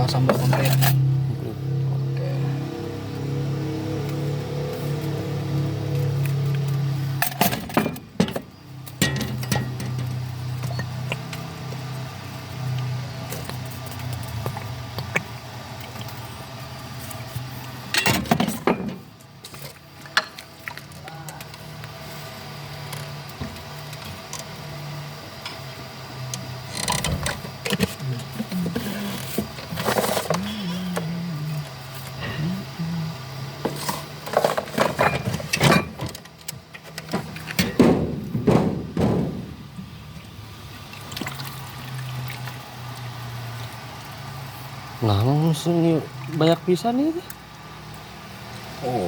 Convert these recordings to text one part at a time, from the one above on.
sambal komplit. Oke. Langsung nih banyak pisan nih. Oh,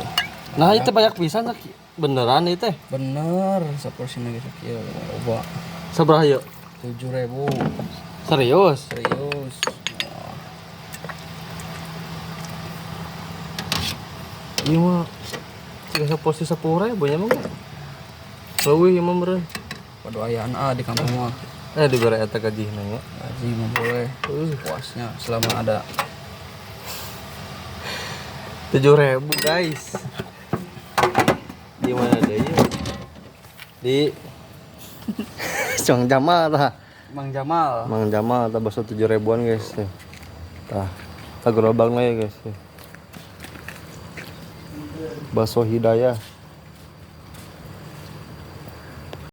Nah itu banyak pisan beneran itu. bener. Seporsinya gitu kieu loba. Seberapa yuk? 7.000. Serius? Serius. Iya mah tiga porsi 10.000 ya mah. Leuwih ieu mah meureun. Padoayaan di kampung mah. Dibere eta gaji nanya. Gaji mah boleh. Puasnya selama ada 7.000 guys. Di mana deh ya? Di Mang Jamal tah. Mang Jamal. Mang Jamal tah bakso 7.000-an guys. Tah. Tah gerobakna ya guys. Bakso Hidayah.